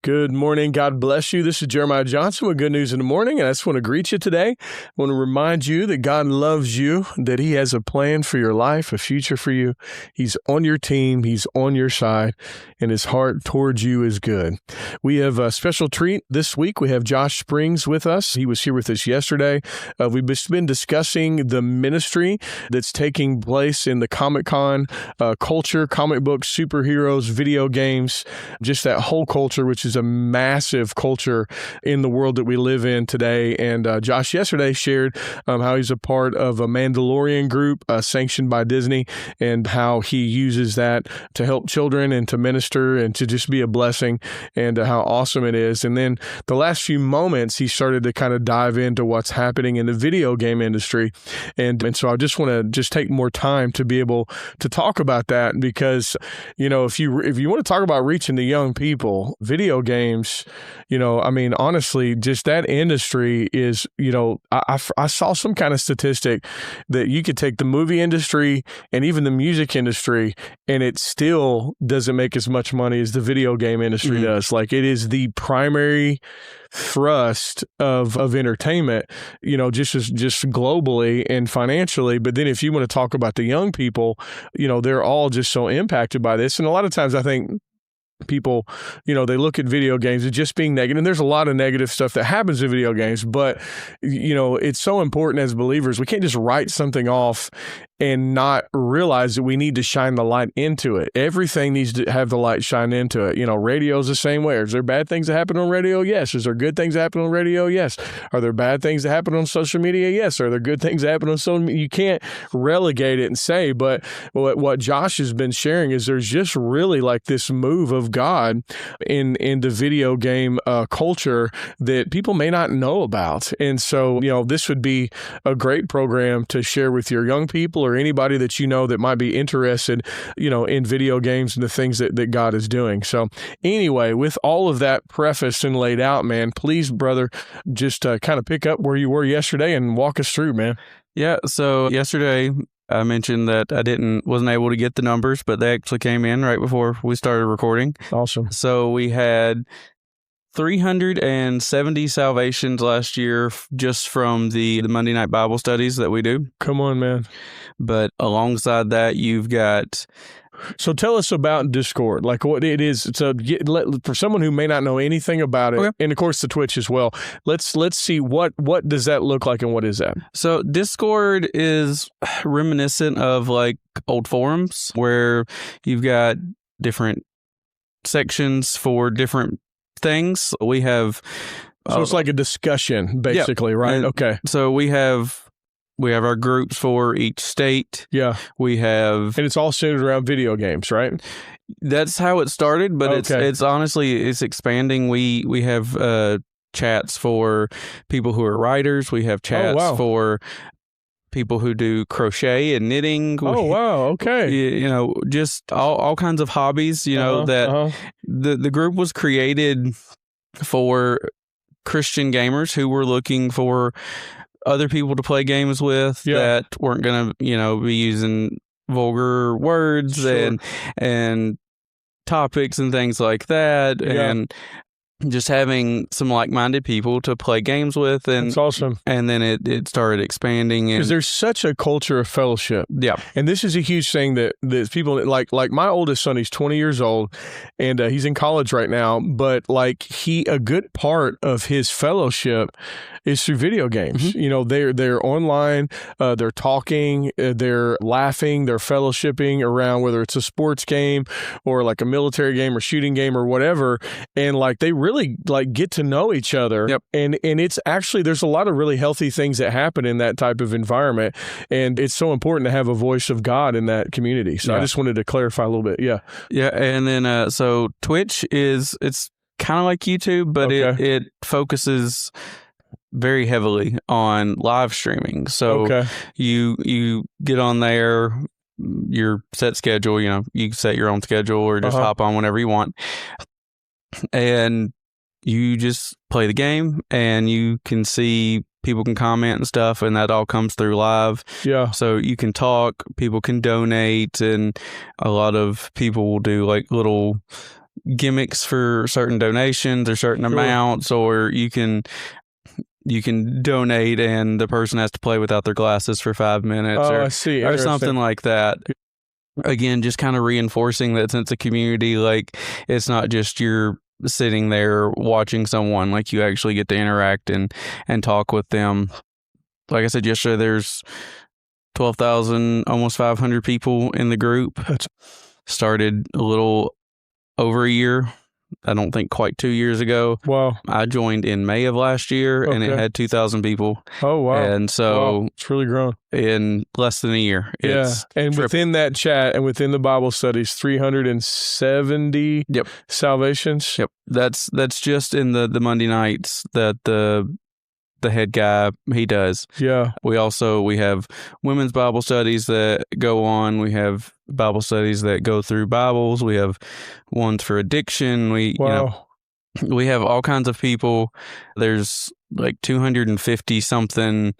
Good morning. God bless you. This is Jeremiah Johnson with Good News in the Morning, and I just want to greet you today. I want to remind you that God loves you, that He has a plan for your life, a future for you. He's on your team. He's on your side, and His heart towards you is good. We have a special treat this week. We have Josh Springs with us. He was here with us yesterday. We've been discussing the ministry that's taking place in the Comic-Con culture, comic books, superheroes, video games, just that whole culture, which is a massive culture in the world that we live in today. And Josh yesterday shared how he's a part of a Mandalorian group sanctioned by Disney, and how he uses that to help children and to minister and to just be a blessing, and how awesome it is. And then the last few moments, he started to kind of dive into what's happening in the video game industry. And so I just want to just take more time to be able to talk about that, because, you know, if you want to talk about reaching the young people, video games, you know, I mean, honestly, just that industry is, you know, I saw some kind of statistic that you could take the movie industry and even the music industry, and it still doesn't make as much money as the video game industry does. Like, it is the primary thrust of entertainment, you know, just globally and financially. But then if you want to talk about the young people, you know, they're all just so impacted by this. And a lot of times I think people, you know, they look at video games as just being negative. And there's a lot of negative stuff that happens in video games, but, you know, it's so important as believers. We can't just write something off and not realize that we need to shine the light into it. Everything needs to have the light shine into it. You know, radio is the same way. Is there bad things that happen on radio? Yes. Is there good things that happen on radio? Yes. Are there bad things that happen on social media? Yes. Are there good things that happen on social media? You can't relegate it and say, but what Josh has been sharing is there's just really like this move of God in the video game culture that people may not know about. And so, you know, this would be a great program to share with your young people or anybody that you know that might be interested, you know, in video games and the things that God is doing. So anyway, with all of that prefaced and laid out, man, please, brother, just kind of pick up where you were yesterday and walk us through, man. Yeah. So yesterday I mentioned that I wasn't able to get the numbers, but they actually came in right before we started recording. Awesome. So we had 370 salvations last year just from the Monday night Bible studies that we do. Come on, man. But alongside that, you've got... So tell us about Discord, like what it is. So for someone who may not know anything about it, okay, and of course the Twitch as well, let's see what does that look like and what is that? So Discord is reminiscent of like old forums where you've got different sections for different things. We have... So it's like a discussion, basically, right? And okay. So we have our groups for each state. Yeah. And it's all centered around video games, right? That's how it started, but okay, it's honestly, it's expanding. We have chats for people who are writers. We have chats for people who do crochet and knitting. Oh, wow. Okay. You know, just all kinds of hobbies, you know, the group was created for Christian gamers who were looking for other people to play games with that weren't going to, you know, be using vulgar words and topics and things like that. And just having some like-minded people to play games with. And that's awesome. And then it started expanding. Because there's such a culture of fellowship. Yeah. And this is a huge thing that people, like my oldest son, he's 20 years old, and he's in college right now, but like a good part of his fellowship is through video games. Mm-hmm. You know, they're online, they're talking, they're laughing, they're fellowshipping around, whether it's a sports game or like a military game or shooting game or whatever. And like they really like get to know each other. Yep. And it's actually, there's a lot of really healthy things that happen in that type of environment. And it's so important to have a voice of God in that community. So I just wanted to clarify a little bit. Yeah. Yeah. And then, so Twitch it's kind of like YouTube, but it focuses very heavily on live streaming. So you get on there, your set schedule, you know, you set your own schedule or just hop on whenever you want. And you just play the game and you can see people can comment and stuff, and that all comes through live. Yeah. So you can talk, people can donate, and a lot of people will do like little gimmicks for certain donations or certain amounts, or you can donate and the person has to play without their glasses for 5 minutes I see. Or something like that. Again, just kind of reinforcing that sense of community. Like, it's not just you're sitting there watching someone, like you actually get to interact and talk with them. Like I said yesterday, there's 12,000, almost 500 people in the group. Started a little over a year. I don't think quite 2 years ago. Wow. I joined in May of last year, and it had 2,000 people. Oh, wow. And so it's really grown. In less than a year. And within that chat and within the Bible studies, 370 salvations. Yep. That's just in the Monday nights that the head guy, he does. Yeah. We have women's Bible studies that go on. We have Bible studies that go through Bibles. We have ones for addiction. We have all kinds of people. There's like 250 something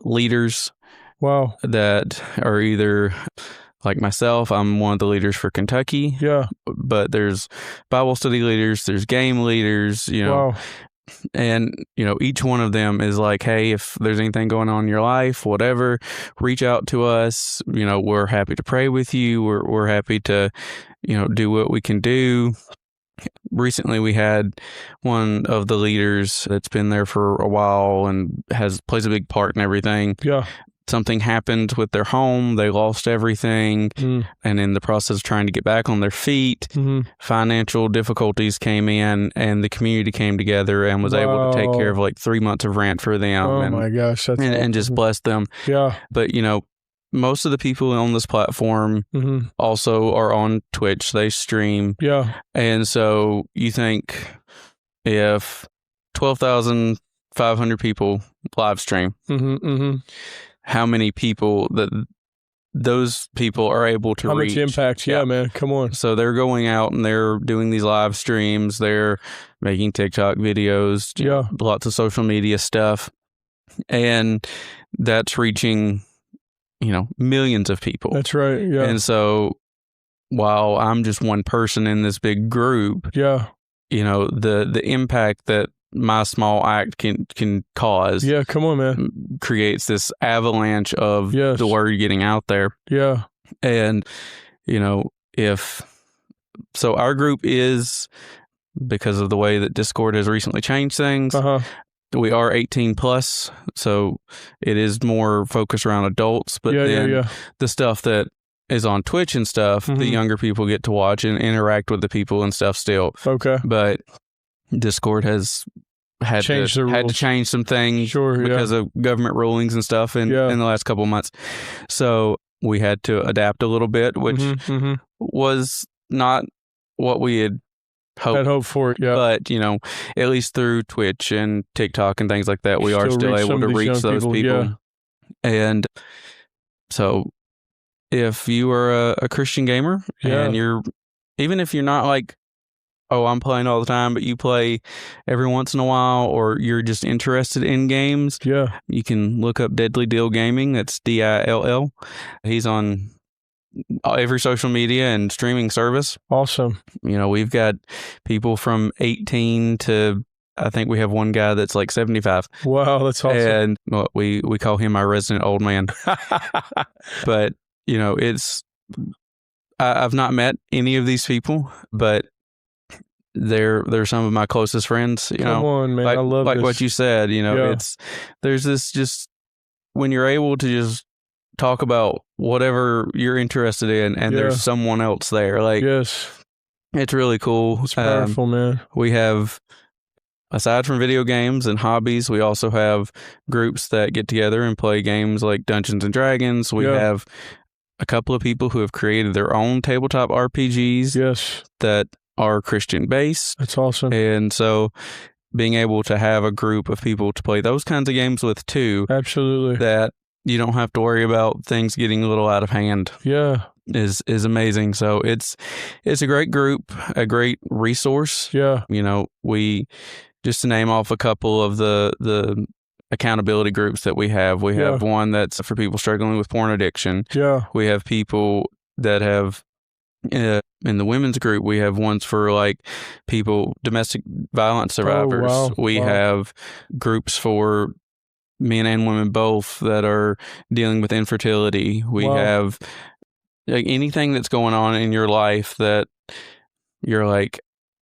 leaders. Wow. That are either like myself. I'm one of the leaders for Kentucky. Yeah. But there's Bible study leaders, there's game leaders, Wow. And, each one of them is like, hey, if there's anything going on in your life, whatever, reach out to us. We're happy to pray with you. We're happy to, do what we can do. Recently, we had one of the leaders that's been there for a while and plays a big part in everything. Yeah. Something happened with their home. They lost everything. And in the process of trying to get back on their feet, financial difficulties came in, and the community came together and was able to take care of like 3 months of rent for them. Oh, my gosh. That's and just bless them. Yeah. But, most of the people on this platform also are on Twitch. They stream. Yeah. And so you think if 12,500 people live stream, how many people those people are able to reach. How much impact? Yeah, man. Come on. So they're going out and they're doing these live streams. They're making TikTok videos. Lots of social media stuff. And that's reaching, millions of people. That's right. Yeah. And so while I'm just one person in this big group, the impact that my small act can cause. Yeah, come on, man. Creates this avalanche of the word getting out there. Yeah. And, so our group is, because of the way that Discord has recently changed things, we are 18 plus. So it is more focused around adults. But the stuff that is on Twitch and stuff, the younger people get to watch and interact with the people and stuff still. Okay. But Discord has had to change some things because of government rulings and stuff in the last couple of months. So we had to adapt a little bit, which was not what we had hoped for it. Yeah. But, at least through Twitch and TikTok and things like that, we are still able to reach those people. Yeah. And so if you are a Christian gamer and even if you're not like, oh, I'm playing all the time, but you play every once in a while, or you're just interested in games, you can look up Deadly Dill Gaming. That's DILL. He's on every social media and streaming service. Awesome. We've got people from 18 to, I think we have one guy that's like 75. Wow, that's awesome. And we call him our resident old man. But, I've not met any of these people, but they're some of my closest friends. Come on, man. I love like this. what you said. There's this just when you're able to just talk about whatever you're interested in, and there's someone else there. Like, it's really cool. It's powerful, man. We have, aside from video games and hobbies, we also have groups that get together and play games like Dungeons and Dragons. We have a couple of people who have created their own tabletop RPGs. That are Christian based. That's awesome. And so being able to have a group of people to play those kinds of games with too. Absolutely. That you don't have to worry about things getting a little out of hand. Yeah. Is amazing. So it's a great group, a great resource. Yeah. We just to name off a couple of the accountability groups that we have. We have one that's for people struggling with porn addiction. Yeah. We have people that have in the women's group, we have ones for like domestic violence survivors. Oh, wow. We have groups for men and women both that are dealing with infertility. We have like anything that's going on in your life that you're like,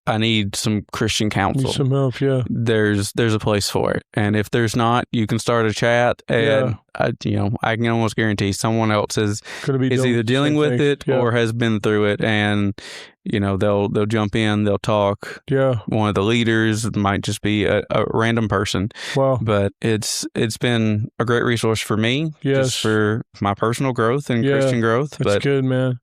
I need some Christian counsel. Need some help, yeah. There's a place for it. And if there's not, you can start a chat, and I can almost guarantee someone else is either dealing with it or has been through it, and they'll jump in, they'll talk. Yeah. One of the leaders might just be a random person. Wow. But it's been a great resource for me, just for my personal growth and Christian growth. That's good, man.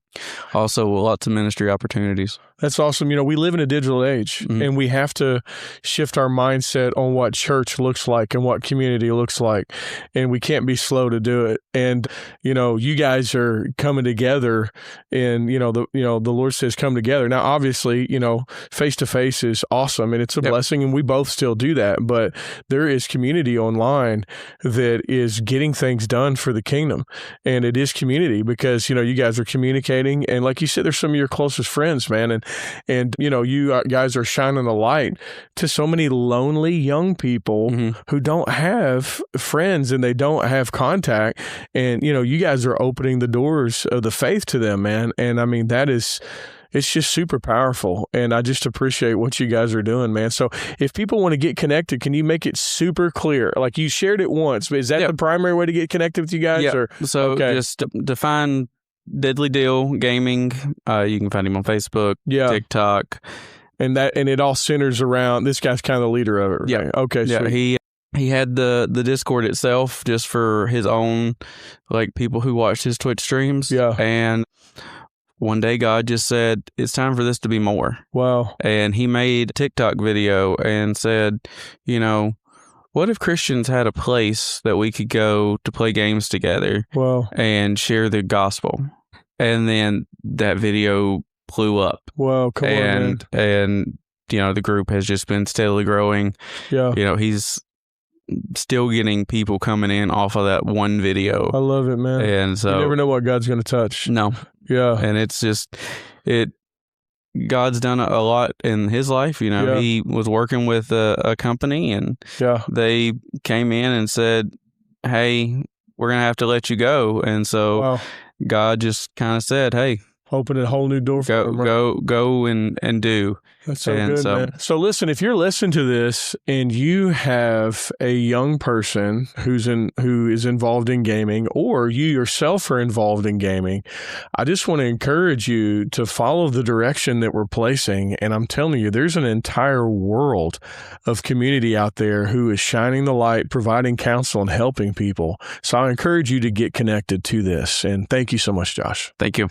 Also, lots of ministry opportunities. That's awesome. We live in a digital age, and we have to shift our mindset on what church looks like and what community looks like, and we can't be slow to do it. And you guys are coming together, and the Lord says come together. Now, obviously, face to face is awesome, and it's a blessing, and we both still do that. But there is community online that is getting things done for the kingdom, and it is community because you guys are communicating. And like you said, there's some of your closest friends, man. And you guys are shining the light to so many lonely young people who don't have friends and they don't have contact. And, you guys are opening the doors of the faith to them, man. And I mean, it's just super powerful. And I just appreciate what you guys are doing, man. So if people want to get connected, can you make it super clear? Like you shared it once, but is that the primary way to get connected with you guys? Yeah. So just define Deadly Deal Gaming. You can find him on Facebook, TikTok, and it all centers around this guy's kind of the leader of it. Right? Yeah. Okay. Yeah. Sweet. He had the Discord itself just for his own like people who watched his Twitch streams. Yeah. And one day God just said, it's time for this to be more. Wow. And he made a TikTok video and said, what if Christians had a place that we could go to play games together and share the gospel? And then that video blew up. Wow, come on, man. And, the group has just been steadily growing. Yeah. He's still getting people coming in off of that one video. I love it, man. And so you never know what God's going to touch. No. Yeah. And it's just, God's done a lot in his life. He was working with a company and they came in and said, hey, we're going to have to let you go. And so God just kind of said, hey, open a whole new door for him. Go and do. That's so good, man. So listen, if you're listening to this and you have a young person who is involved in gaming, or you yourself are involved in gaming, I just want to encourage you to follow the direction that we're placing. And I'm telling you, there's an entire world of community out there who is shining the light, providing counsel, and helping people. So I encourage you to get connected to this. And thank you so much, Josh. Thank you.